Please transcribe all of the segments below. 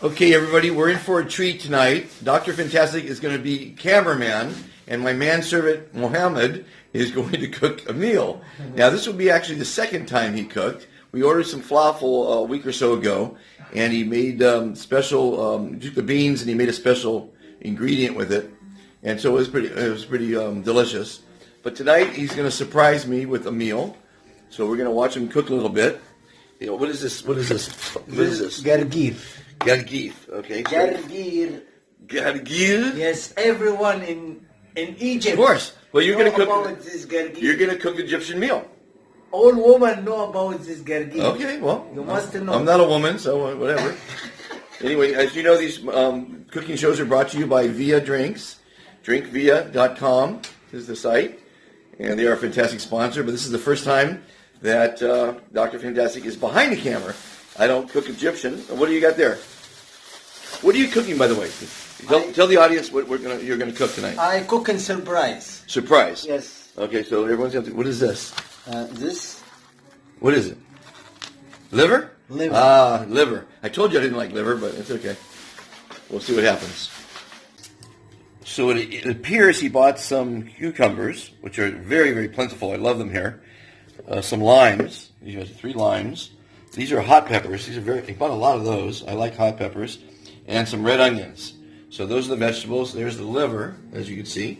Okay, everybody, we're in for a treat tonight. Dr. Fantastic is going to be cameraman, and my manservant, Mohamed, is going to cook a meal. Now, this will be actually the second time he cooked. We ordered some falafel a week or so ago, and he made took the beans and he made a special ingredient with it, and so it was pretty delicious. But tonight, he's going to surprise me with a meal, so we're going to watch him cook a little bit. You know, what is this? What is this? What is this? Gargir. Gargir, okay. Gargir. Gargir? Yes, everyone in Egypt. Of course. Well, you're going to cook. About this gargir. You're going to cook Egyptian meal. All women know about this gargir. Okay, well, you must know. I'm not a woman, so whatever. Anyway, as you know, these cooking shows are brought to you by Via Drinks. Drinkvia.com is the site, and they are a fantastic sponsor. But this is the first time that Dr. Fantastic is behind the camera. I don't cook Egyptian. What do you got there? What are you cooking, by the way? Tell the audience what you're gonna cook tonight. I cook in surprise. Surprise. Yes. Okay, so everyone's going to. What is this? This. What is it? Liver? Liver. Ah, liver. I told you I didn't like liver, but it's okay. We'll see what happens. So it appears he bought some cucumbers, which are very, very plentiful. I love them here. Some limes. He has 3 limes. These are hot peppers. He bought a lot of those. I like hot peppers. And some red onions. So those are the vegetables. There's the liver, as you can see.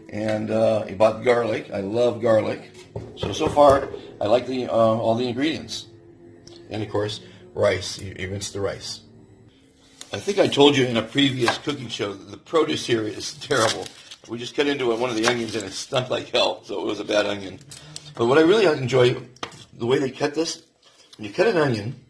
And he bought garlic. I love garlic. So far, I like all the ingredients. And, of course, rice. You rinse the rice. I think I told you in a previous cooking show that the produce here is terrible. We just cut into one of the onions and it stunk like hell, so it was a bad onion. But what I really enjoy, the way they cut this, when you cut an onion,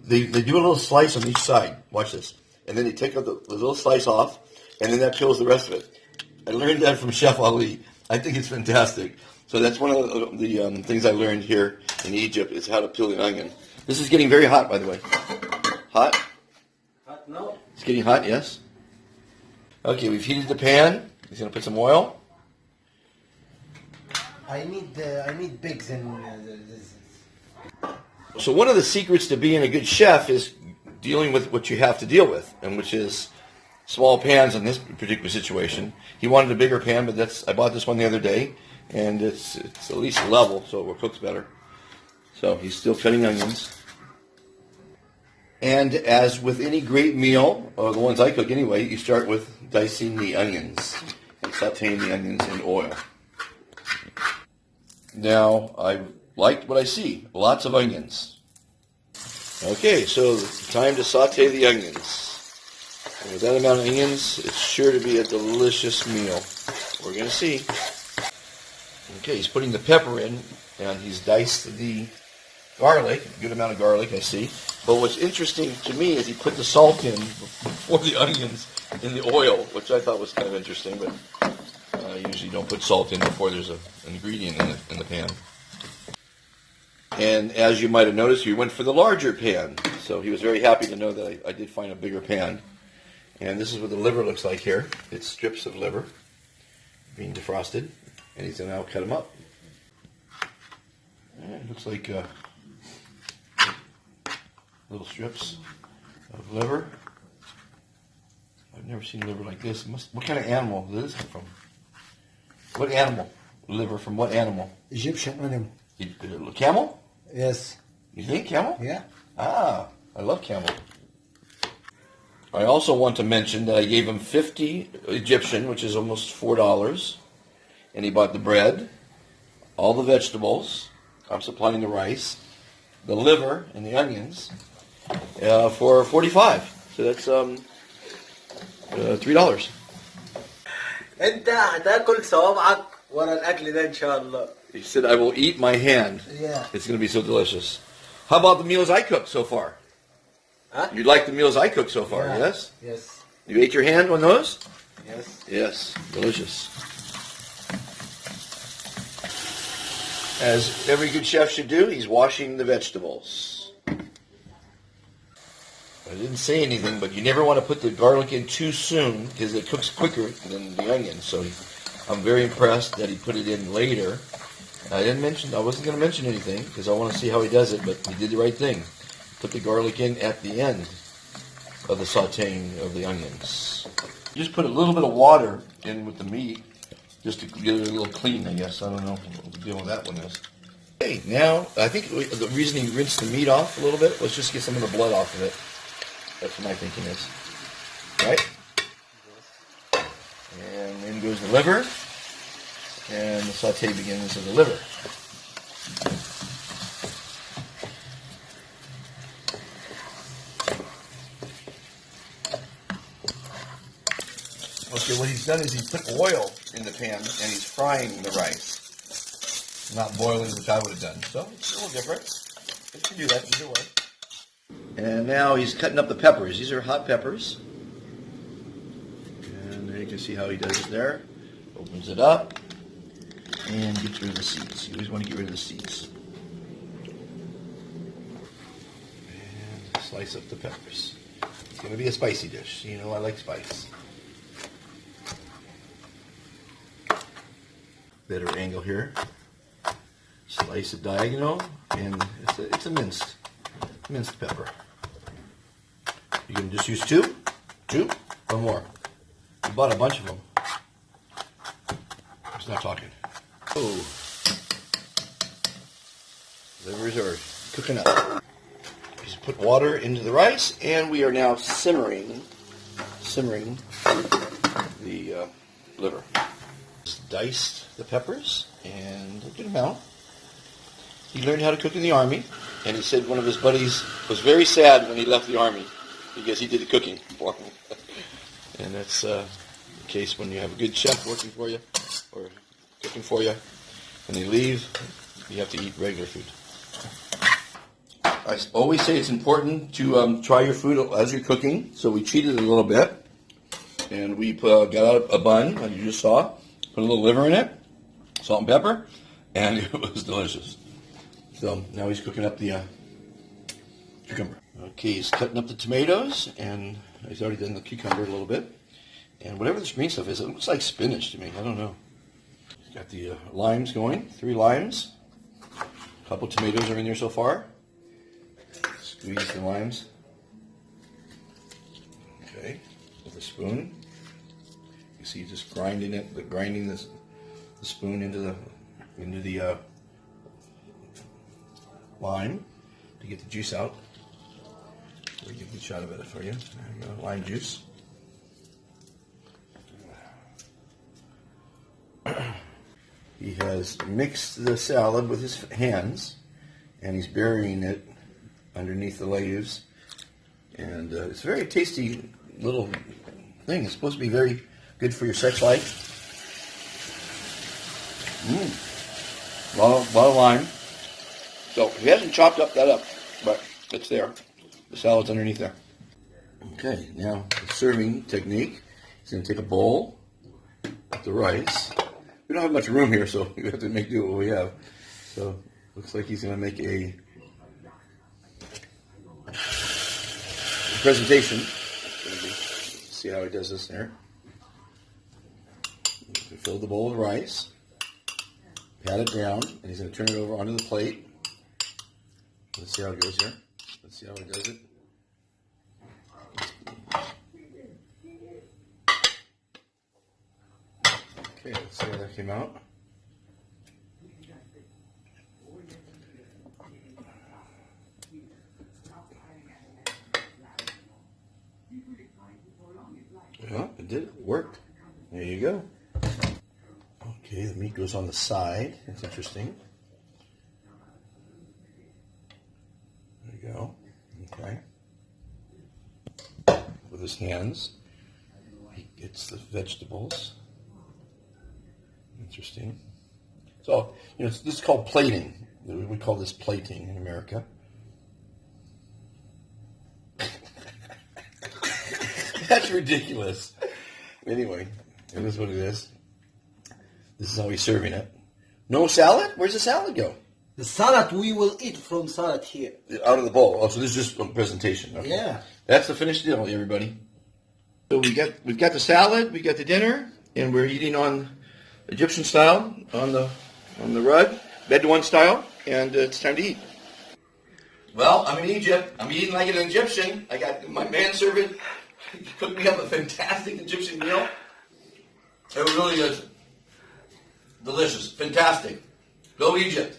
they do a little slice on each side. Watch this. And then they take the little slice off, and then that peels the rest of it. I learned that from Chef Ali. I think it's fantastic. So that's one of the things I learned here in Egypt is how to peel an onion. This is getting very hot, by the way. Hot? Hot, no. It's getting hot, yes. Okay, we've heated the pan. He's going to put some oil. I need pigs in this. So one of the secrets to being a good chef is dealing with what you have to deal with, and which is small pans in this particular situation. He wanted a bigger pan, but I bought this one the other day, and it's at least level, so it cooks better. So he's still cutting onions. And as with any great meal, or the ones I cook anyway, you start with dicing the onions and sauteing the onions in oil. Now, I liked what I see. Lots of onions. Okay, so time to saute the onions. And with that amount of onions, it's sure to be a delicious meal. We're going to see. Okay, he's putting the pepper in, and he's diced the garlic, a good amount of garlic, I see. But what's interesting to me is he put the salt in before the onions in the oil, which I thought was kind of interesting, but I usually don't put salt in before there's an ingredient in the pan. And as you might have noticed, we went for the larger pan. So he was very happy to know that I did find a bigger pan. And this is what the liver looks like here. It's strips of liver being defrosted. And he's going to now cut them up. And it looks like little strips of liver. I've never seen liver like this. What kind of animal did this come from? What animal? Liver from what animal? Egyptian animal. Camel? Yes. You think camel? Yeah. Ah, I love camel. I also want to mention that I gave him 50 Egyptian, which is almost $4. And he bought the bread, all the vegetables. I'm supplying the rice, the liver, and the onions for $45. So that's $3. أنت هتاكل صوابعك ورا الأكل ده إن شاء الله. He said, I will eat my hand. Yeah. It's going to be so delicious. How about the meals I cooked so far? Huh? You like the meals I cooked so far, Yeah. yes? Yes. You ate your hand on those? Yes. Yes, delicious. As every good chef should do, he's washing the vegetables. I didn't say anything, but you never want to put the garlic in too soon because it cooks quicker than the onion. So I'm very impressed that he put it in later. I wasn't going to mention anything because I want to see how he does it, but he did the right thing. Put the garlic in at the end. of the sauteing of the onions. Just put a little bit of water in with the meat, just to get it a little clean, I guess. I don't know what the deal with that one is. Okay, now, I think the reason he rinsed the meat off a little bit was just to get some of the blood off of it. That's what my thinking is. Right? And then goes the liver, and the saute begins with the liver. Okay, what he's done is he's put oil in the pan and he's frying the rice. Not boiling, which I would have done. So it's a little different. You can do that either way. And now he's cutting up the peppers. These are hot peppers. And there you can see how he does it there. Opens it up and gets rid of the seeds. You always want to get rid of the seeds. And slice up the peppers. It's going to be a spicy dish. You know I like spice. Better angle here. Slice it diagonal, and it's a minced pepper. You can just use two or more. We bought a bunch of them. He's not talking. Oh, livers are cooking up. Just put water into the rice, and we are now simmering the liver. Just diced the peppers, and a good amount. He learned how to cook in the Army, and he said one of his buddies was very sad when he left the Army because he did the cooking for him. And that's the case when you have a good chef working for you or cooking for you. When they leave, you have to eat regular food. I always say it's important to try your food as you're cooking, so we cheated a little bit. And we got out a bun, like you just saw, put a little liver in it, salt and pepper, and it was delicious. So now he's cooking up the cucumber. Okay, he's cutting up the tomatoes, and he's already done the cucumber a little bit. And whatever this green stuff is, it looks like spinach to me. I don't know. He's got the limes going, 3 limes. A couple tomatoes are in there so far. Squeeze the limes. Okay, with a spoon. You see, just grinding the spoon into the lime to get the juice out. We'll give a good shot of it for you. There you go, lime juice. He has mixed the salad with his hands, and he's burying it underneath the leaves. And it's a very tasty little thing. It's supposed to be very good for your sex life. A lot of lime. So he hasn't chopped that up, but it's there. The salad's underneath there. Okay, now the serving technique. He's going to take a bowl with the rice. We don't have much room here, so we have to make do what we have. So looks like he's going to make a presentation. See how he does this there. Fill the bowl with rice. Pat it down, and he's going to turn it over onto the plate. Let's see how it goes here. Let's see how he does it. Okay, let's see how that came out. Yeah, it did. It worked. There you go. Okay, the meat goes on the side. That's interesting. There you go. Okay. With his hands, he gets the vegetables. Interesting. So, this is called plating. We call this plating in America. That's ridiculous. Anyway, it is what it is. This is how he's serving it. No salad? Where's the salad go? The salad we will eat from salad here. Out of the bowl. Oh, so this is just a presentation. Okay. Yeah. That's the finished deal, everybody. So we've got the salad, we got the dinner, and we're eating on Egyptian style on the rug, Bedouin style, and it's time to eat. Well, I'm in Egypt. I'm eating like an Egyptian. I got my manservant cooked me up a fantastic Egyptian meal. It really is delicious. Fantastic. Go Egypt.